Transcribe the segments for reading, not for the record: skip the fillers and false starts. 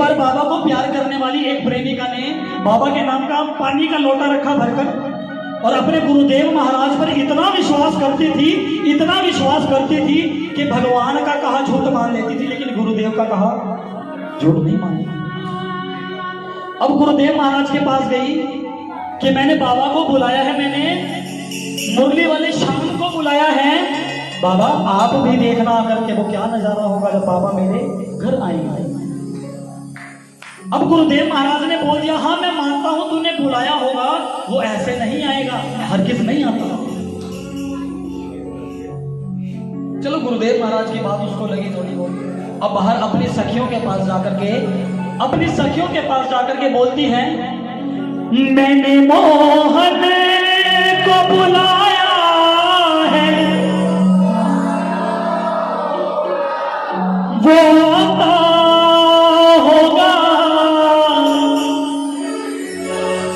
बार बाबा को प्यार करने वाली एक प्रेमिका ने बाबा के नाम का पानी का लोटा रखा भरकर, और अपने गुरुदेव महाराज पर इतना विश्वास करती थी, इतना विश्वास करती थी कि भगवान का कहा झूठ मान लेती थी, लेकिन गुरुदेव का कहा झूठ नहीं मानी। अब गुरुदेव महाराज के पास गई कि मैंने बाबा को बुलाया है, मैंने मुरली वाले शाम को बुलाया है, बाबा आप भी देखना आकर के वो क्या नजारा होगा जब बाबा मेरे घर आएंगे। अब गुरुदेव महाराज ने बोल दिया, हाँ मैं मानता हूं तूने बुलाया होगा, वो ऐसे नहीं आएगा, हरगिज नहीं आता। चलो गुरुदेव महाराज की बात उसको लगी थोड़ी बहुत। अब बाहर अपनी सखियों के पास जाकर के बोलती है, मैंने मोहन को बुलाया है, वो आता होगा।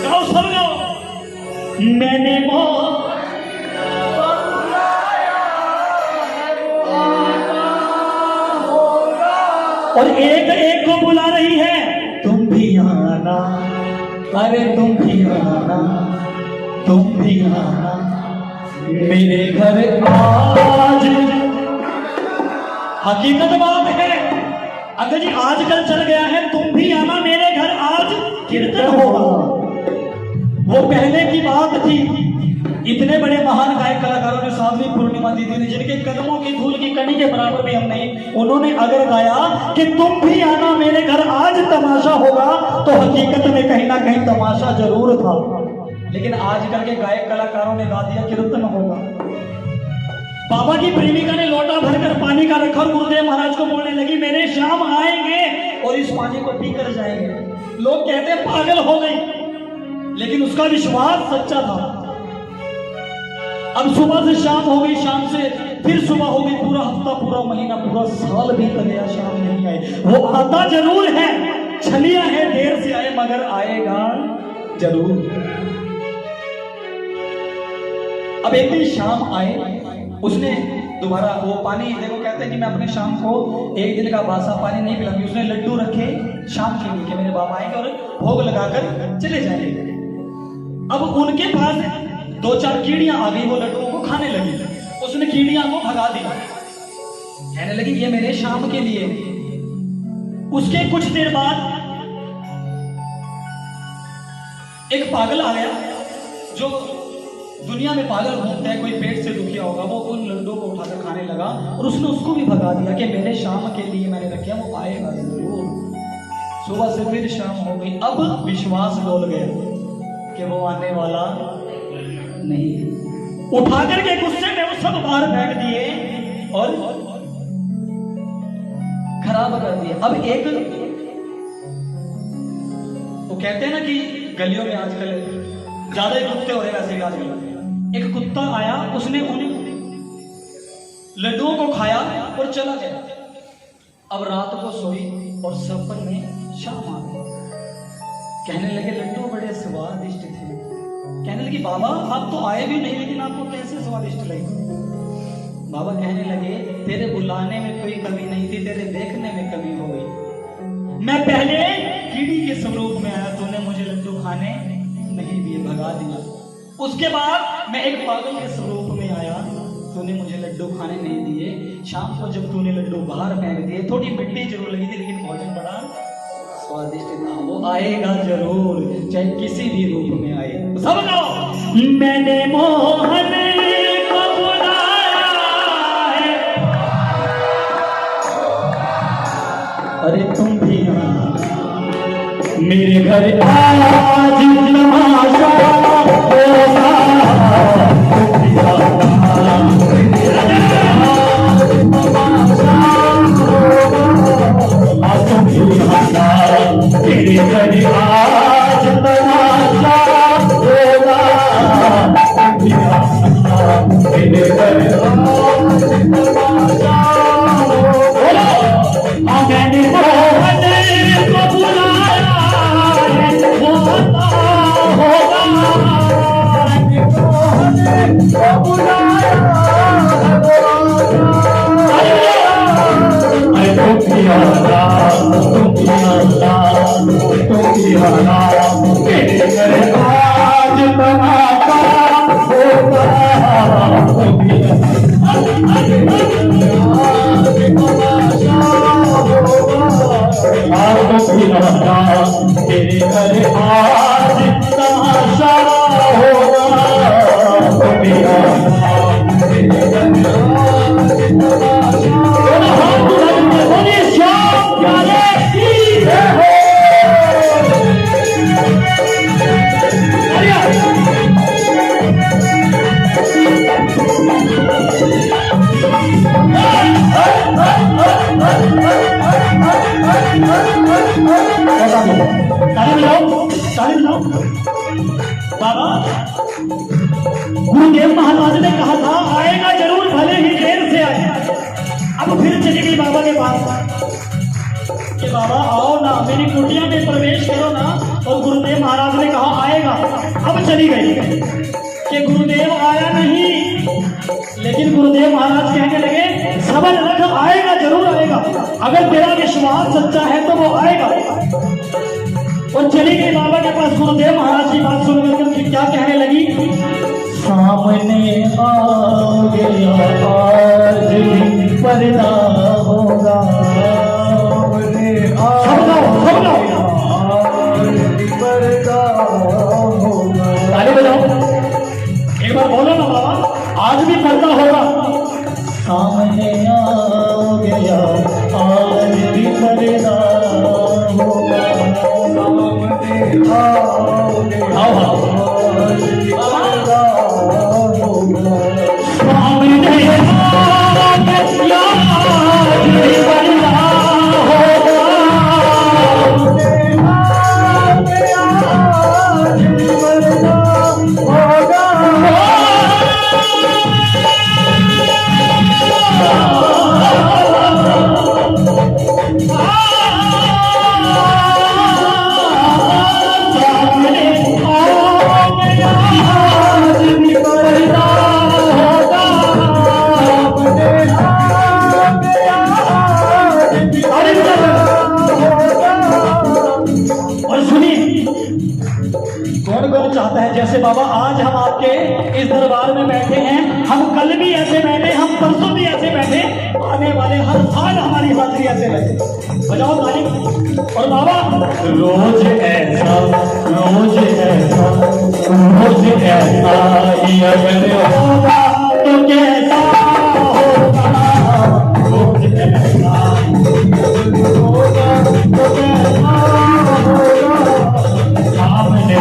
गाओ सब गाओ। मैंने मोहन को बुलाया है, वो आता होगा। और एक एक को बुला रही है, तुम भी आना, अरे तुम भी आना, तुम भी आना मेरे घर आज। हकीकत बात है, अगर जी आजकल चल गया है, तुम भी आना मेरे घर आज कीर्तन होगा। वो पहले की बात थी। इतने बड़े महान गायक कलाकारों ने, साध्वी पूर्णिमा दीदी ने, जिनके कदमों की धूल की कणी के बराबर भी हम नहीं, उन्होंने अगर गाया कि तुम भी आना मेरे घर आज तमाशा होगा, तो हकीकत में कहीं ना कहीं तमाशा जरूर था। लेकिन आजकल के गायक कलाकारों ने गा दिया कीर्तन होगा। बाबा की प्रेमिका ने लोटा भरकर पानी का रखा और गुरुदेव महाराज को बोलने लगी, मेरे श्याम आएंगे और इस पानी को पीकर जाएंगे। लोग कहते हैं पागल हो गई, लेकिन उसका विश्वास सच्चा था। अब सुबह से शाम हो गई, शाम से फिर सुबह हो गई, पूरा हफ्ता, पूरा महीना, पूरा साल बीत गया, शाम नहीं आए। वो आता जरूर है, छलिया है, देर से आए मगर आएगा जरूर। अब एक दिन शाम आए, उसने दोबारा वो पानी, देखो कहते हैं कि मैं अपने शाम को एक दिन का बासा पानी नहीं पिलाऊंगी। उसने लड्डू रखे शाम के लिए कि मेरे बाबा आएंगे और भोग लगाकर चले जाएंगे। अब उनके पास दो चार कीड़ियां आ गई, वो लड्डुओं को खाने लगी। उसने कीड़ियां को भगा दिया, कहने लगी ये मेरे शाम के लिए। उसके कुछ देर बाद एक पागल आ गया, जो दुनिया में पागल घूमते हैं, कोई पेट से दुखिया होगा, वो उन लड्डुओं को उठाकर खाने लगा और उसने उसको भी भगा दिया कि मेरे शाम के लिए मैंने रखे, वो आएगा जरूर। सुबह से फिर शाम हो गई। अब विश्वास डोल गया कि वो आने वाला नहीं। उठा करके गुस्से में वो सब बाहर फेंक दिए और खराब कर दिए। अब एक, वो कहते हैं ना कि गलियों में आजकल ज्यादा ही कुत्ते हो रहे, वैसे भी आजकल एक कुत्ता आया, उसने उन लड्डुओं को खाया और चला गया। अब रात को सोई और सपन में शाम आ गई। कहने लगे लड्डू बड़े स्वादिष्ट थे। कहने लगी बाबा आप तो आए भी नहीं, लेकिन आपको कैसे स्वादिष्ट लगे? बाबा कहने लगे तेरे बुलाने में कोई कमी नहीं थी, तेरे देखने में कमी हो गई। मैं पहले कीड़ी के स्वरूप में आया, तूने मुझे लड्डू खाने नहीं दिए, भगा दिया। उसके बाद मैं एक पागल के स्वरूप में आया, तूने मुझे लड्डू खाने नहीं दिए। शाम को जब तूने लड्डू बाहर फेंक दिए, थोड़ी मिट्टी जरूर लगी थी, लेकिन भोजन बड़ा स्वादिष्ट था। वो आएगा जरूर, चाहे किसी भी रूप में आए। सब लोग मैंने मोहन को बुलाया है, अरे तुम भी मेरे घर आज तमाशा होगा। तुम भी मेरे घर आज तमाशा होगा। मेरे घर आज तमाशा होगा। मैंने मोहन को बुलाया है, वो आता होगा। सुहाना तेरे घर आज तमाशा होगा तेरे घर आज तमाशा होगा बाबा गुरुदेव महाराज ने कहा था आएगा जरूर, भले ही देर से आए। अब फिर चली गई बाबा के पास कि बाबा आओ ना, मेरी कुटिया में प्रवेश करो ना। और गुरुदेव महाराज ने कहा आएगा। अब चली गई कि गुरुदेव आया नहीं, लेकिन गुरुदेव महाराज कहने लगे सबर रख, आएगा जरूर आएगा, अगर तेरा विश्वास सच्चा है तो वो आएगा। और चली गई बाबा के पास। गुरुदेव महाराज की बात सुन करके क्या कहने लगी, सामने आ गया आज पर्दा होगा, ताली बजाओ, एक बार बोलो ना बाबा, आज भी पर्दा होगा। सामने आ गया आज भी पर्दा होगा, चाहता है जैसे बाबा आज हम आपके इस दरबार में बैठे हैं, हम कल भी ऐसे बैठे, हम परसों भी ऐसे बैठे, आने वाले हर साल हमारी हाजिरी ऐसे बैठे। बजाओ ताली। और बाबा रोज ऐसा रोज ऐसा रोज ऐसा ही अगर होगा तो कैसा होगा, रोज ऐसा होगा तो कैसा होगा, सामने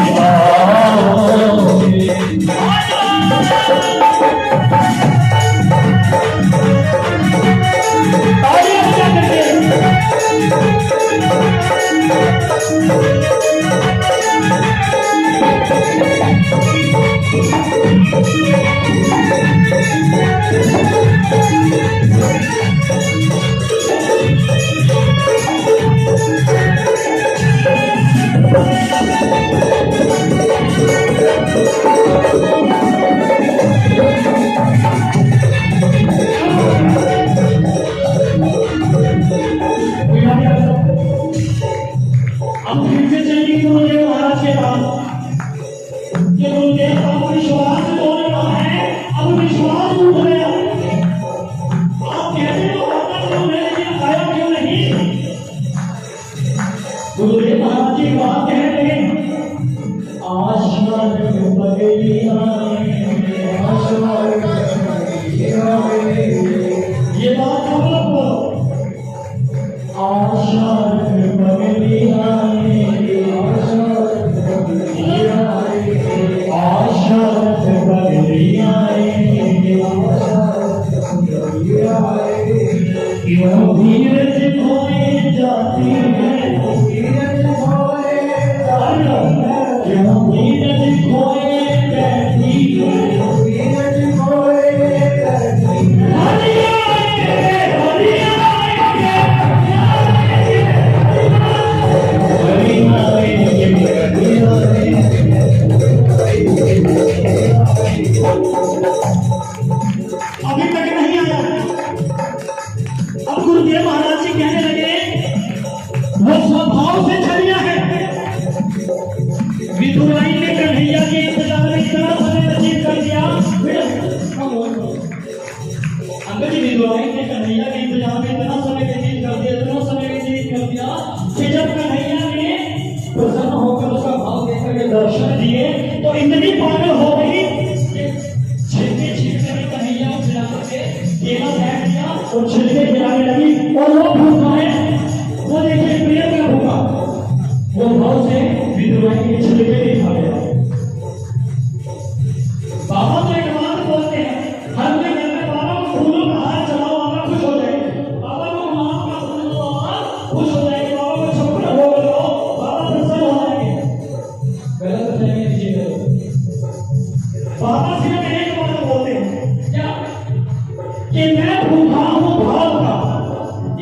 विधुराई ने कन्हैया के इंतजार में इतना समय व्यतीत कर दिया। अंकल जी, विधुराई ने कन्हैया के इंतजार में इतना समय व्यतीत कर दिया, इतना समय व्यतीत कर दिया कि जब कन्हैया ने प्रसन्न होकर उसका भाव देखकर के दर्शन दिए तो इतनी पागल हो गई कि छिलके छिलके कन्हैया को खिला करके केला बैठ दिया और छिलके खिलाने लगी। और वो भूखा है, वो देखिए प्रिय का भूखा, वो भाव से विधुराई के छिलके नहीं खा गया। बाबा तो एक बात बोलते हैं, हर में घर में बाबा को फूलों का हार चलाओ, बाबा खुश हो जाएंगे। बाबा को गुलाब का फूल दो, बाबा खुश हो जाएंगे। बाबा को छप्पर हो जाओ, बाबा प्रसन्न हो जाएंगे। गलत नहीं कीजिएगा। बाबा सिर्फ एक बात बोलते हैं, क्या कि मैं भूखा हूँ भाव का।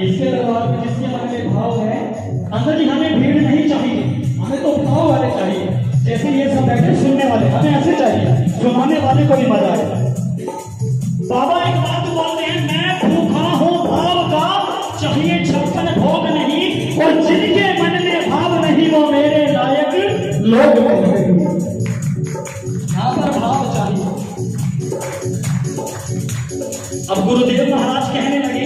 इसके दरबार में जिसके मन में भाव है, अंदर जी हमें भीड़ नहीं चाहिए, हमें तो भाव वाले चाहिए। जैसे ये सब बैठे सुनने वाले, हमें ऐसे चाहिए, सुनाने वाले को भी मजा आए। बाबा एक बात बोलते हैं, मैं भूखा हूँ भाव का, चाहिए 56 भोग नहीं, और जिनके मन में भाव नहीं वो मेरे लायक लोग नहीं। यहाँ पर भाव चाहिए। अब गुरुदेव महाराज कहने लगे,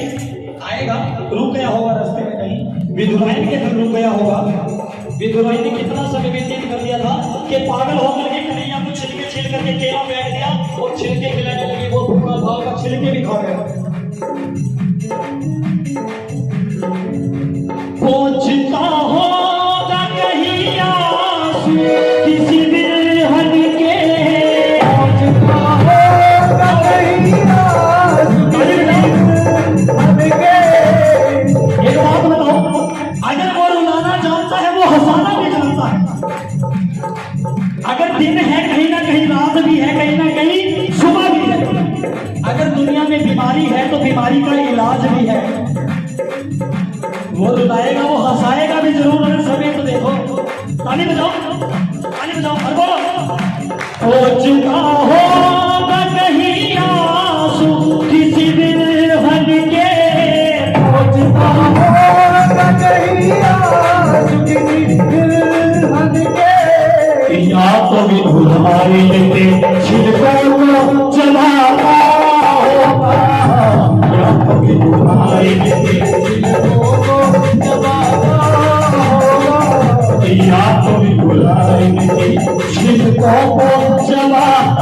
आएगा, रुक गया होगा रास्ते में कहीं, विधुराई के घर रुक गया होगा। विधुराई ने कितना समय व्यतीत कर दिया था कि पागल होकर के कन्हैया को छिलके छिल करके केला बैठ दिया और छिलके खिलाने लगी। वो भूखा भाव का छिलके भी खा गया। पहुंचता होगा कहीं आंसू किसी बिरहन के, पहुंचता होगा कहीं आंसू किसी बिरहन के। एक बात बताओ, अगर वो रुलाना जानता है वो हंसाना भी जानता है। अगर दिन है कहीं ना कहीं रात भी है, कहीं ना कहीं सुबह भी है। अगर दुनिया में बीमारी है तो बीमारी का इलाज भी है। वो रुलाएगा, वो हंसाएगा भी जरूर। अगर समय तो देखो, ताली बजाओ, ताली बजाओ, हर बोलो। हो चुका होगा कहीं आंसू किसी बिरहन के, हो चुका होगा कहीं आंसू किसी बिरहन के। या तो विधुराई ने छिलकों को जलाता होगा, या तो विधुराई ने छिलकों को जलाता होगा, या तो विधुराई ने छिलकों को जलाता